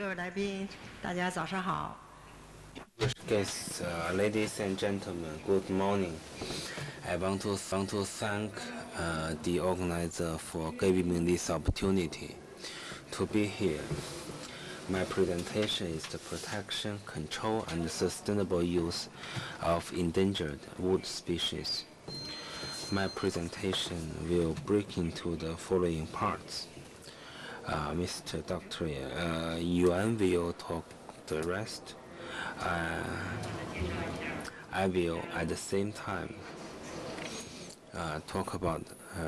位来宾，大家早上好。 Guests, ladies and gentlemen, good morning. I want to thank the organizer for giving me this opportunity to be here. My presentation is the protection, control, and sustainable use of endangered wood species. My presentation will break into the following parts. Mr. Dr. Yuan will talk the rest. I will at the same time talk about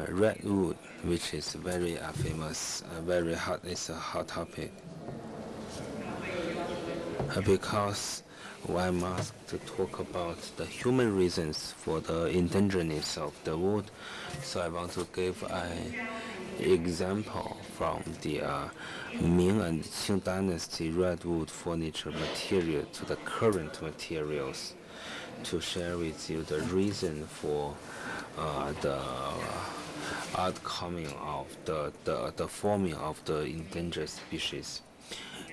redwood, which is very famous, very hot. It's a hot topic because I'm asked to talk about the human reasons for the endangeredness of the wood. So I want to give an example from the Ming and Qing dynasty redwood furniture material to the current materials, to share with you the reason for the outcoming of the forming of the endangered species.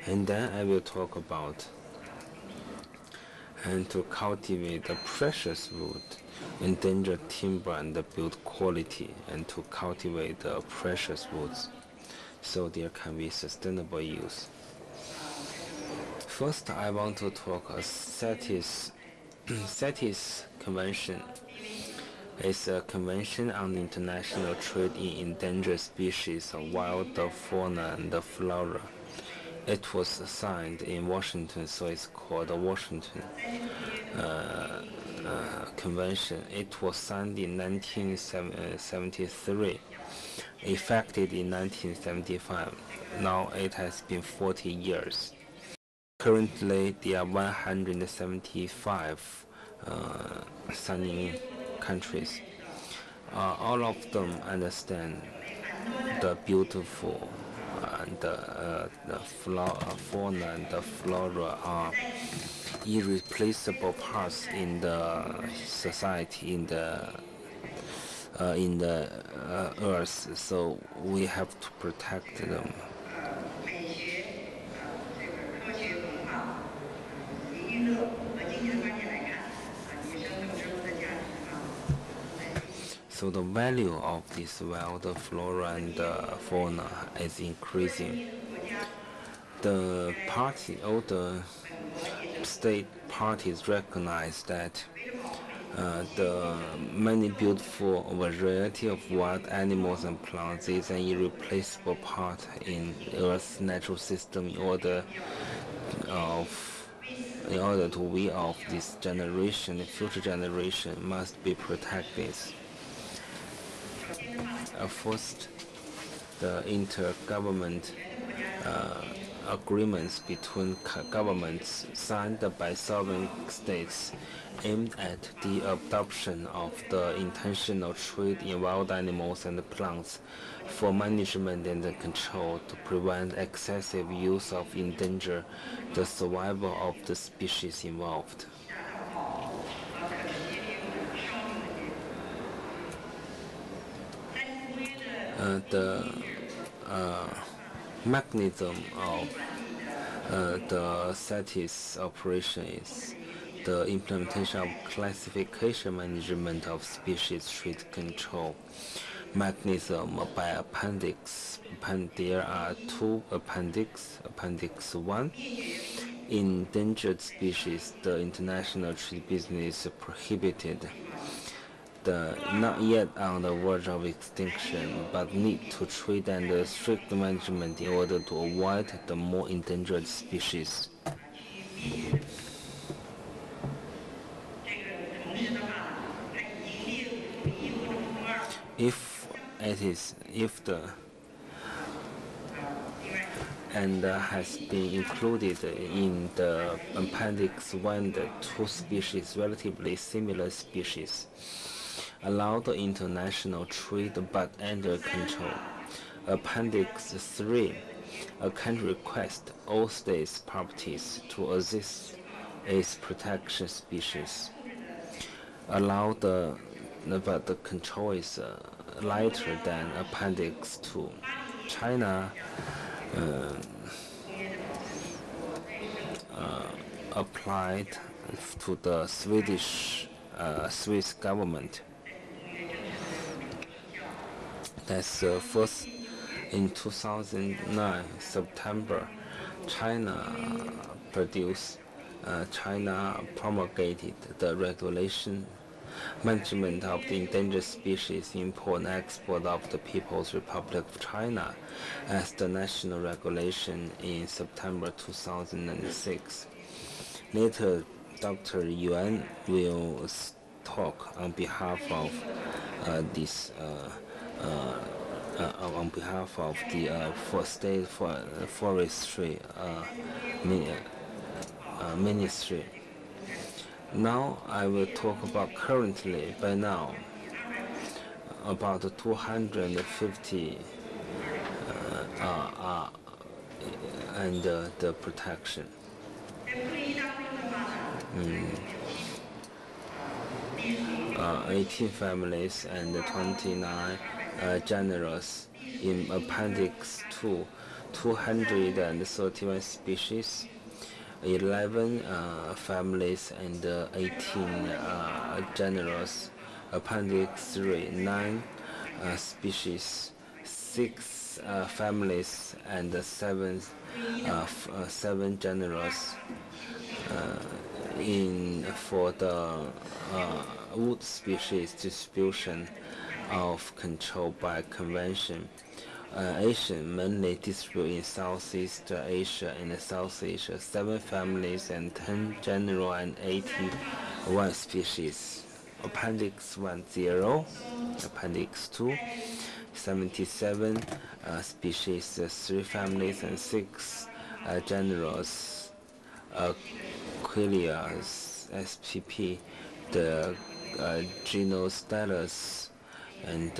And then I will talk about and to cultivate the precious wood, endangered timber and the build quality, and to cultivate the precious woods so there can be sustainable use. First, I want to talk a CITES Convention. It's a convention on the international trade in endangered species of wild fauna and flora. It was signed in Washington, so it's called the Washington Convention. It was signed in 1973, effected in 1975. Now it has been 40 years. Currently, there are 175 signing countries. All of them understand the beautiful and the fauna and the flora are irreplaceable parts in the society, in the earth. So we have to protect them. So the value of this wild flora and fauna is increasing. The party, all the state parties recognize that the many beautiful variety of wild animals and plants is an irreplaceable part in Earth's natural system in order to we of this generation, the future generation must be protected. First, the intergovernment agreements between governments signed by sovereign states aimed at the adoption of the intentional trade in wild animals and plants for management and control to prevent excessive use of endanger the survival of the species involved. The mechanism of the CITES operation is the implementation of classification management of species trade control mechanism by appendix. There are two appendix. Appendix 1, endangered species, the international trade business prohibited. Not yet on the verge of extinction, but need to trade and strict management in order to avoid the more endangered species. And has been included in the appendix 1 the two species, relatively similar species, allow the international trade but under control. Appendix 3, a country requests all states parties to assist its protection species. Allow but the control is lighter than Appendix 2. China applied to the Swiss government. That's first in 2009 September. China promulgated the regulation management of the endangered species import and export of the People's Republic of China as the national regulation in September 2006. Later, Dr. Yuan will talk on behalf of on behalf of the State Forestry Ministry. Now I will talk about currently, by now, about 250 and the protection. 18 families and 29 genera. In Appendix 2, 231 species, 11 families and 18 genera. Appendix 3, 9 species, 6 families and 7 genera. For the wood species distribution of control by convention, Asian mainly distributed in Southeast Asia and South Asia, 7 families and 10 genera and 81 species. Appendix 10, Appendix 2, 77 species, 3 families and 6 genera. Quelea spp, the Ginostatus, and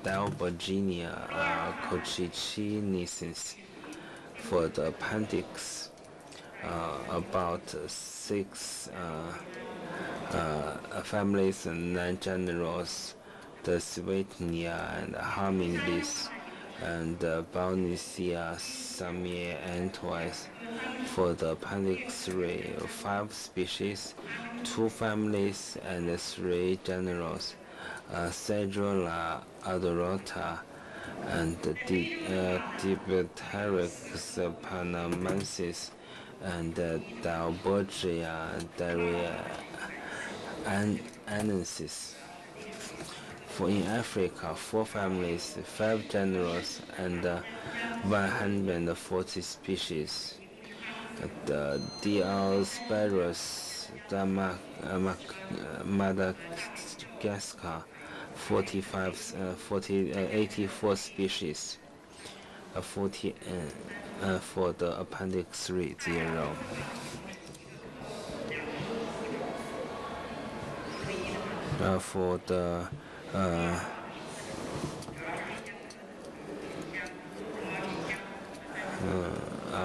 Dalberginia cochichiensis. For the appendix, about 6 families and 9 genera, the Sweetnia and Harminglis, and Balnicea Xiaomei Jiang. For the appendix 3, 5 species, 2 families and 3 genera, Cedrola adorata and Dipteryx panamensis, and Dalbergia dariensis. For in Africa, 4 families, 5 genera, and 140 species. The Diospirus Madagascar, 84 species. For the appendix 3, 0. For the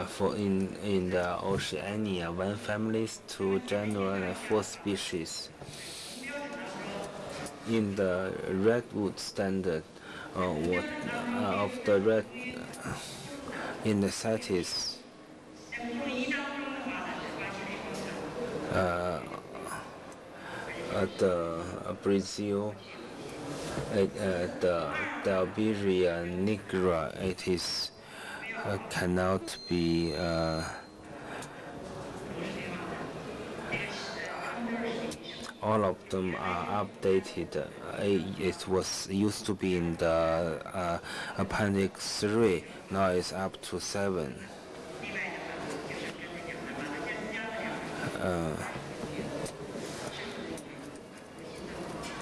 for in the Oceania, 1 families, 2 genera and 4 species. In the redwood standard of the red in the CITES, the Brazil, the Dalbergia nigra, it is cannot be all of them are updated. It was used to be in the appendix 3, now it's up to 7.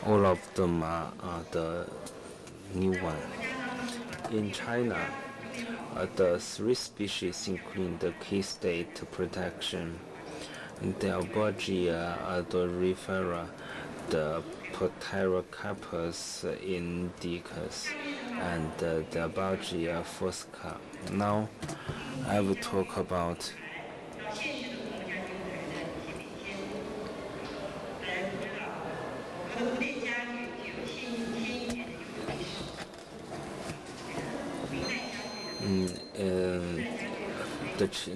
All of them are the new one. In China, the 3 species including the key state protection, Dalbergia odorifera, the Pterocarpus indicus, and the Dalbergia fusca. Now, I will talk about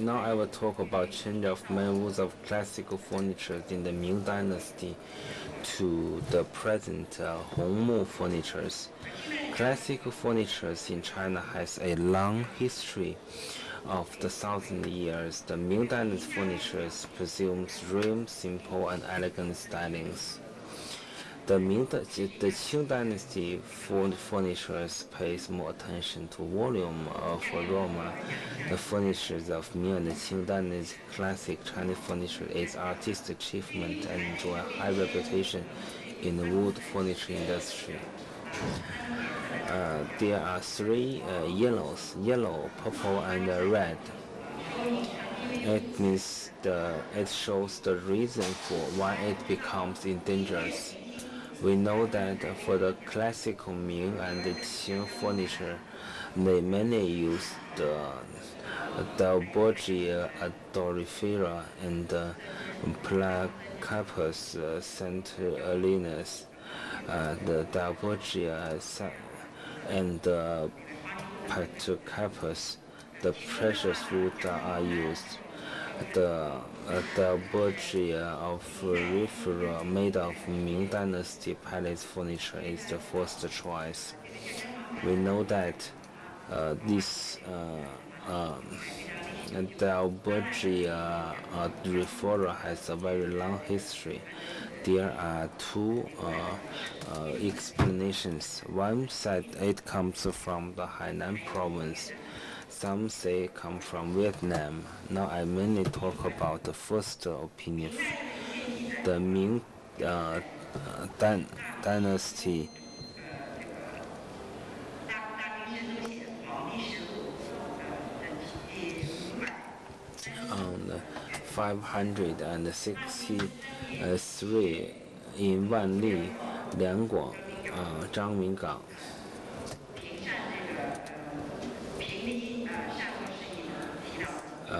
Now I will talk about change of main woods of classical furniture in the Ming Dynasty to the present Hongmu furnitures. Classical furnitures in China has a long history of the thousand years. The Ming Dynasty furnitures presumes real, simple, and elegant stylings. The Qing Dynasty furniture pays more attention to volume of aroma. The furniture of Ming and Qing Dynasty classic Chinese furniture is artistic achievement and enjoy a high reputation in the wood furniture industry. There are three yellows: yellow, purple, and red. It means it shows the reason for why it becomes endangered. We know that for the classical Ming and Qing furniture, they mainly use the Borgia odorifera and Placarpus centralinus, the Dalbergia and the Patercarpus. The precious wood are used. The Borgia of Rifera made of Ming Dynasty palace furniture is the first choice. We know that this the Borgia Rifera has a very long history. There are two explanations. One said it comes from the Hainan province. Some say come from Vietnam. Now I mainly talk about the first opinion. The Ming dynasty on 563 in Wanli, Liangguang, Zhangmingang.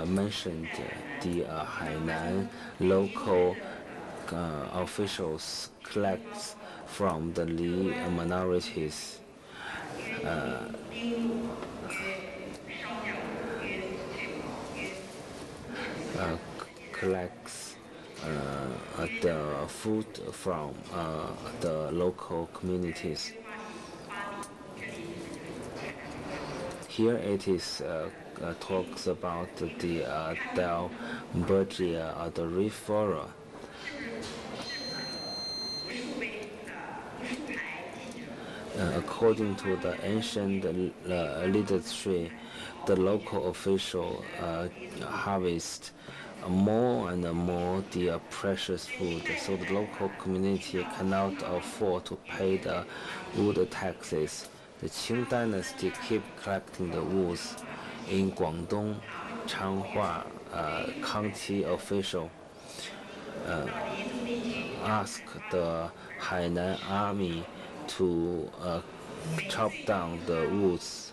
Mentioned the Hainan local officials collects from the Li minorities. Collects the food from the local communities. Here it is talks about the Dalbergia odorifera. According to the ancient literature, the local official harvest more and more the precious food, so the local community cannot afford to pay the wood taxes. The Qing dynasty keep collecting the woods. In Guangdong, Changhua county official asked the Hainan army to chop down the woods.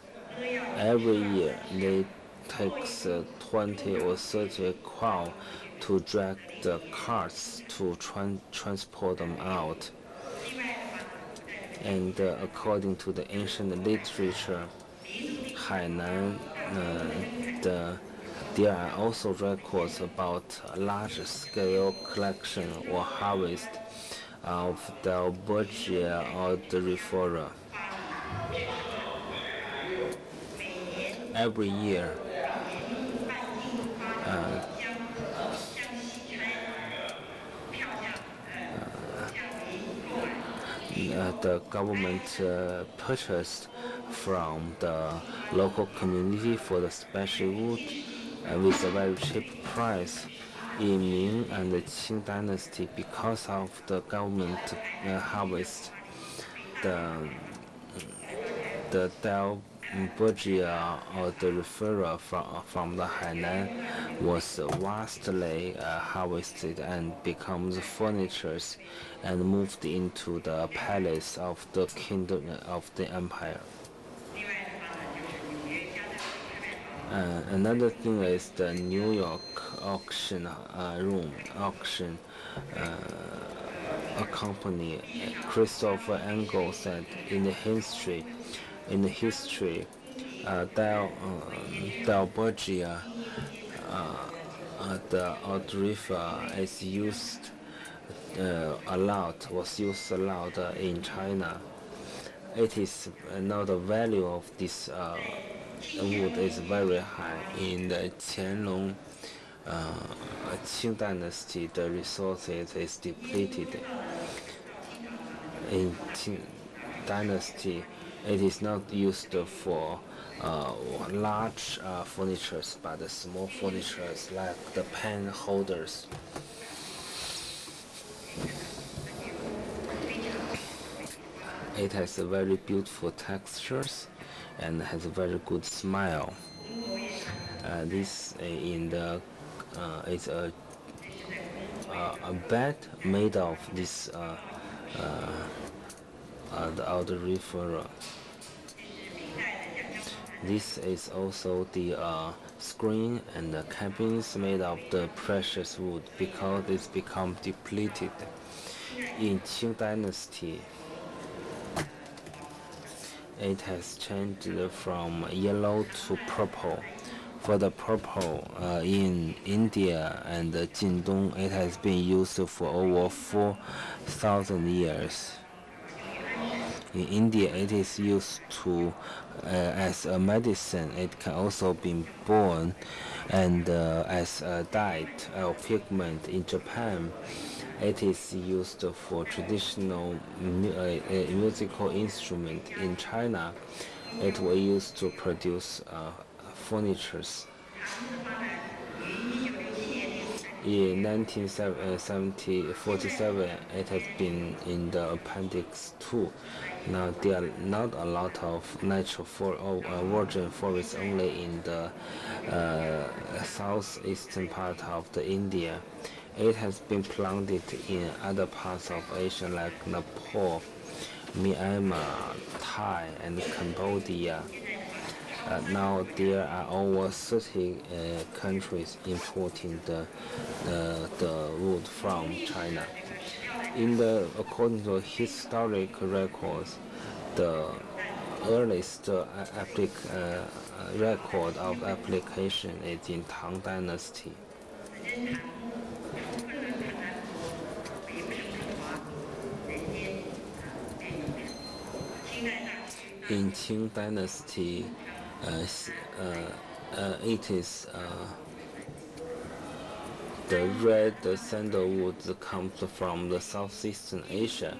Every year they takes 20 or 30 cow to drag the carts to transport them out. And according to the ancient literature, Hainan, there are also records about a large-scale collection or harvest of the Borgia odorifera. Every year, the government purchased from the local community for the special wood with a very cheap price. In Ming and the Qing dynasty, because of the government harvest, the Dalbergia odorifera from the Hainan was vastly harvested and becomes furniture and moved into the palace of the kingdom of the empire. Another thing is the New York auction room auction. A company, Christopher Engel said in the history, Dalbergia the old river is used was used a lot in China. It is now the value of this wood is very high. In the Qianlong Qing dynasty, the resources is depleted. In Qing dynasty, it is not used for large furnitures, but the small furnitures like the pen holders. It has a very beautiful textures and has a very good smile. This in the is a bed made of this the outer river. This is also the screen and the cabins made of the precious wood because it's become depleted. In Qing dynasty, it has changed from yellow to purple. For the purple in India and Jindong, it has been used for over 4,000 years. In India, it is used to as a medicine. It can also be born and as a dye or pigment. In Japan, it is used for traditional musical instrument. In China, it was used to produce furnitures. In 1947, it has been in the Appendix 2. Now there are not a lot of natural virgin forests only in the southeastern part of the India. It has been planted in other parts of Asia like Nepal, Myanmar, Thai, and Cambodia. Now there are over 30 countries importing the wood from China. According to historic records, the earliest record of application is in Tang Dynasty. In Qing Dynasty, it is the red sandalwood comes from the southeastern Asia.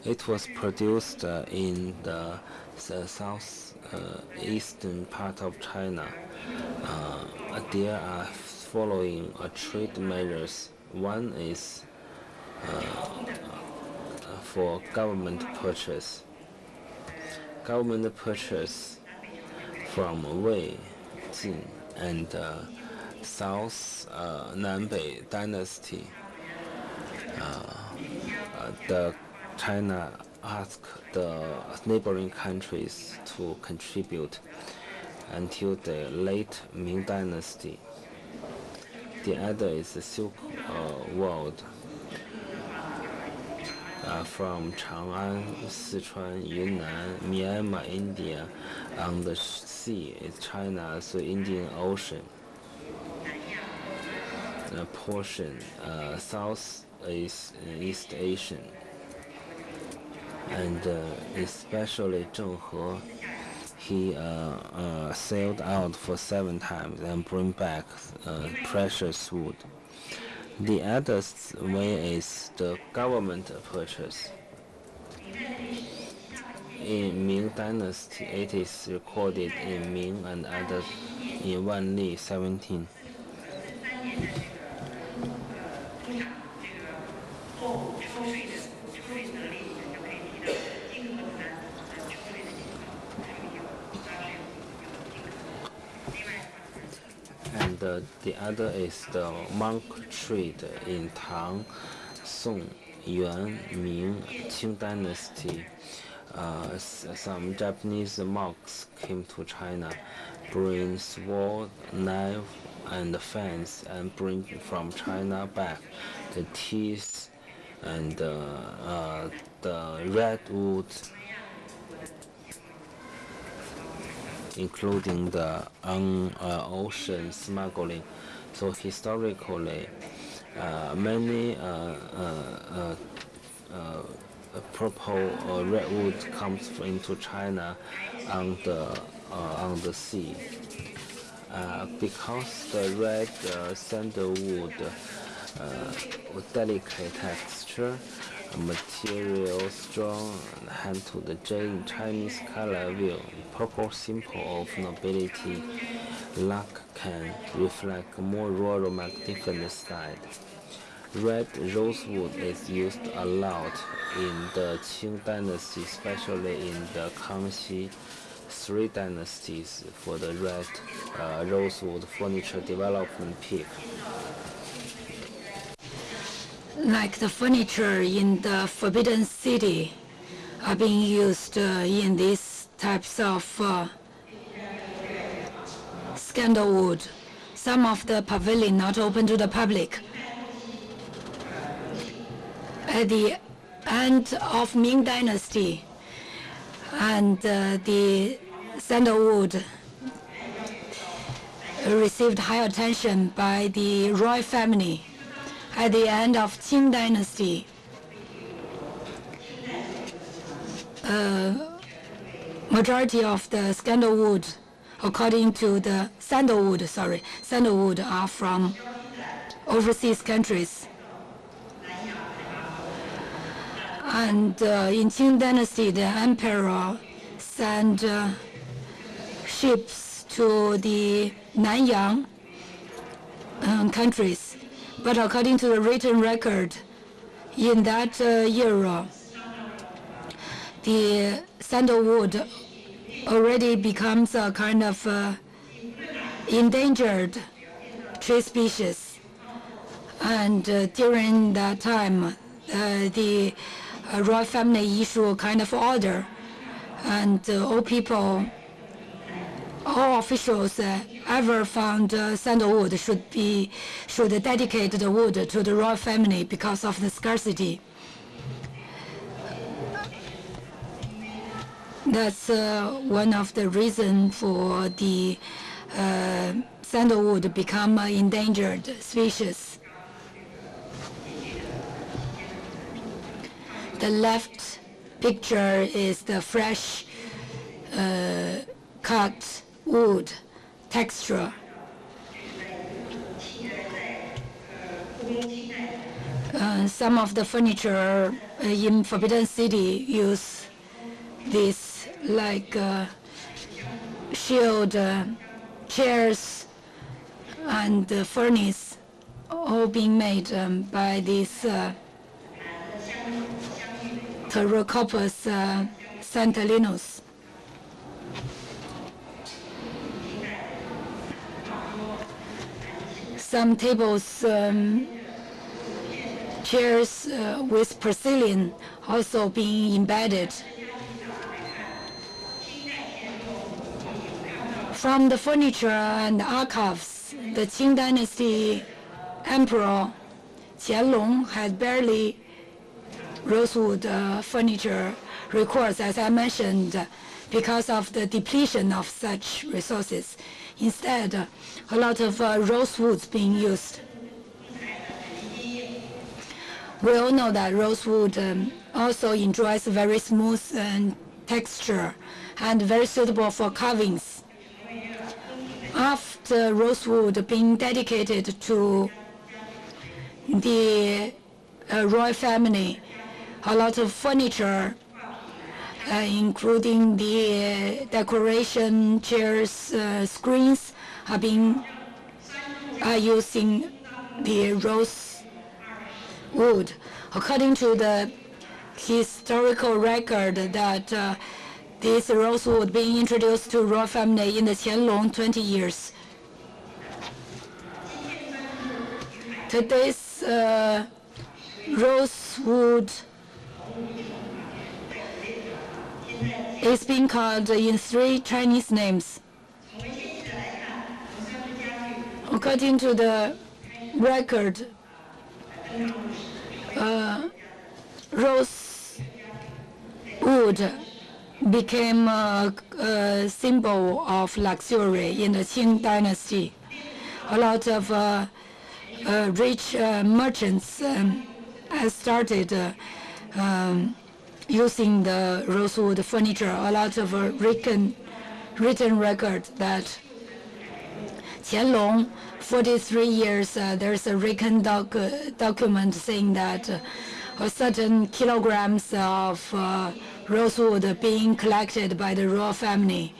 It was produced in the southeastern part of China. There are following trade measures. One is for government purchase. Government purchase from Wei, Jin, and South Nanbei dynasty. The China asked the neighboring countries to contribute until the late Ming dynasty. The other is the Silk Road. From Chang'an, Sichuan, Yunnan, Myanmar, India, on the sea is China, so Indian Ocean. The portion south is East Asian, and especially Zheng He, he sailed out for 7 times and bring back precious wood. The other way is the government purchase. In Ming Dynasty, it is recorded in Ming and others in Wanli 17. And the other is the monk trade in Tang, Song, Yuan, Ming, Qing dynasty. Some Japanese monks came to China, bring sword, knife, and fans, and bring from China back the teeth and the redwood. including the ocean smuggling. So historically, many purple redwood comes into China on the sea. Because the red sandalwood with delicate texture, material strong, and hand to the J in Chinese color wheel, purple symbol of nobility, luck can reflect more rural magnificent side. Red rosewood is used a lot in the Qing dynasty, especially in the Kangxi three dynasties for the red rosewood furniture development peak. Like the furniture in the Forbidden City are being used in these types of sandalwood. Some of the pavilion not open to the public. At the end of Ming Dynasty, and the sandalwood received high attention by the royal family. At the end of Qing Dynasty, majority of the sandalwood, according to the sandalwood are from overseas countries. And in Qing Dynasty, the emperor sent ships to the Nanyang countries. But according to the written record, in that era, the sandalwood already becomes a kind of endangered tree species. And during that time, the royal family issue a kind of order, and all officials ever found sandalwood should dedicate the wood to the royal family because of the scarcity. That's one of the reasons for the sandalwood become an endangered species. The left picture is the fresh cut wood texture. Some of the furniture in Forbidden City use this, like shield chairs and furnace, all being made by this Pterocarpus santalinus. Some tables, chairs with porcelain also being embedded. From the furniture and archives, the Qing Dynasty Emperor Qianlong had barely rosewood furniture records, as I mentioned, because of the depletion of such resources. Instead, a lot of rosewoods being used. We all know that rosewood also enjoys very smooth texture and very suitable for carvings. After rosewood being dedicated to the royal family, a lot of furniture, including the decoration chairs, screens, are using the rose wood. According to the historical record, that this rosewood being introduced to royal family in the Qianlong 20 years. Today's rosewood is being called in 3 Chinese names. According to the record, rosewood became a symbol of luxury in the Qing dynasty. A lot of rich merchants started using the rosewood furniture. A lot of written record that Qianlong, 43 years, there's a written document saying that a certain kilograms of rosewood being collected by the royal family,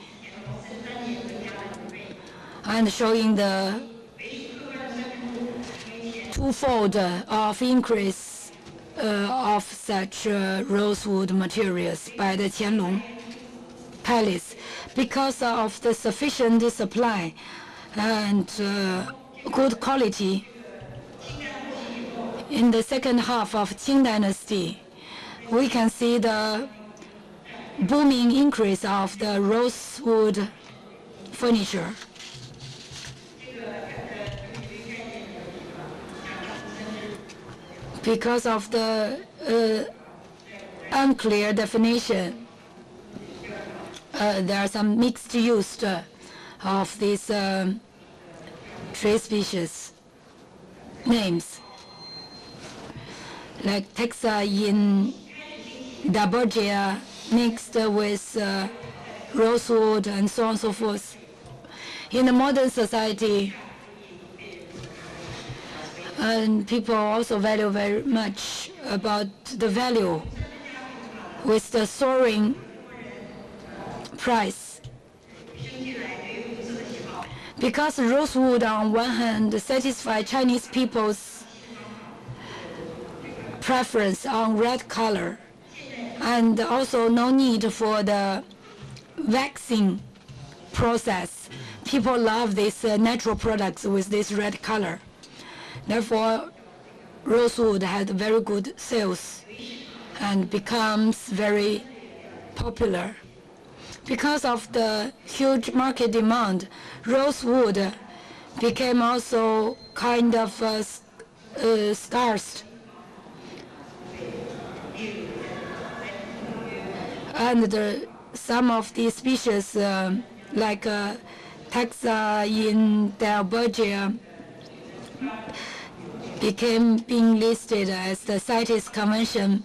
and showing the twofold of increase of such rosewood materials by the Qianlong palace because of the sufficient supply and good quality. In the second half of Qing dynasty, we can see the booming increase of the rosewood furniture. Because of the unclear definition, there are some mixed use of these tree species names, like Texa in Daburgia mixed with rosewood and so on and so forth. In the modern society, and people also value very much about the value with the soaring price. Because rosewood on one hand satisfies Chinese people's preference on red color, and also no need for the waxing process. People love these natural products with this red color. Therefore, rosewood had very good sales and becomes very popular. Because of the huge market demand, rosewood became also kind of scarce. And some of these species, like Taxa in Dalbergia, became being listed as the CITES Convention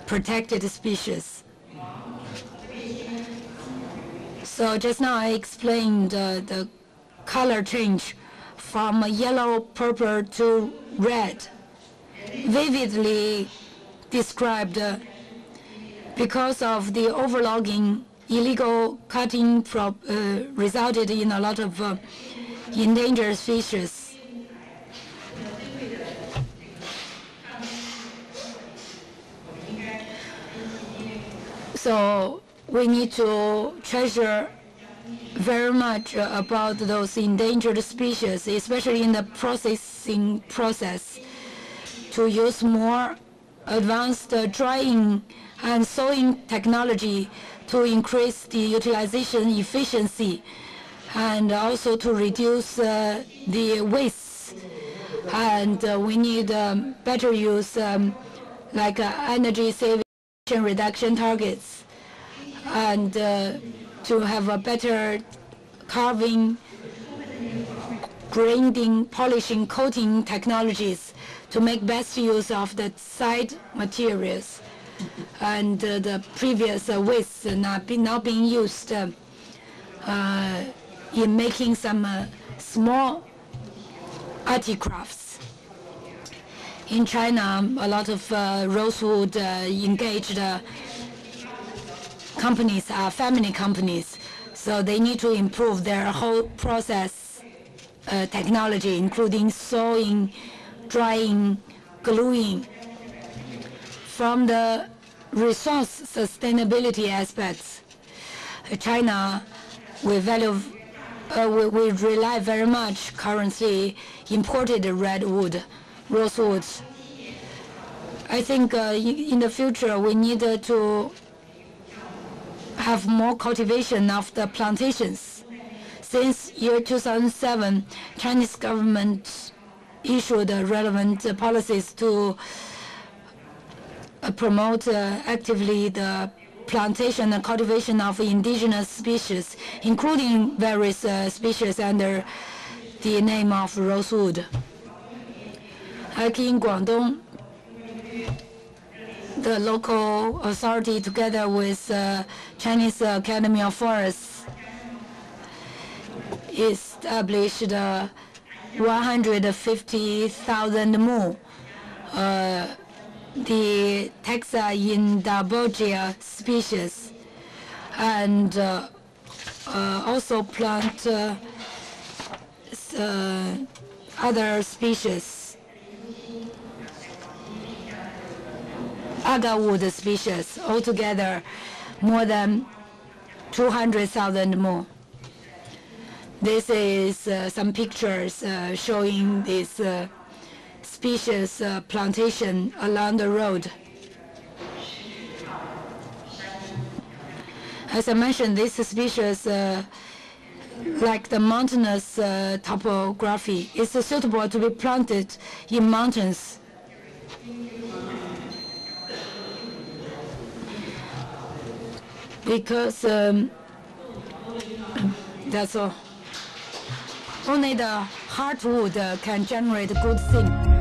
protected species. So just now I explained the color change from yellow, purple to red, vividly described because of the overlogging, illegal cutting resulted in a lot of endangered species. So we need to treasure very much about those endangered species, especially in the processing process, to use more advanced drying and sewing technology to increase the utilization efficiency and also to reduce the waste. And we need better use like energy saving reduction targets, and to have a better carving, grinding, polishing, coating technologies to make best use of the side materials, and the previous waste now being used in making some small articrafts. In China, a lot of rosewood engaged companies are family companies, so they need to improve their whole process technology, including sewing, drying, gluing. From the resource sustainability aspects, China, we rely very much currently imported redwood, rosewood. I think in the future we need to have more cultivation of the plantations. Since year 2007, Chinese government issued relevant policies to promote actively the plantation and cultivation of indigenous species, including various species under the name of rosewood. Like in Guangdong, the local authority, together with Chinese Academy of Forests, established 150,000 mu. The Taxa indabogia species, and also plant other species, agarwood species, altogether more than 200,000 more. This is some pictures showing this species plantation along the road. As I mentioned, this species, like the mountainous topography, is suitable to be planted in mountains. Because that's all. Only the hardwood can generate good things.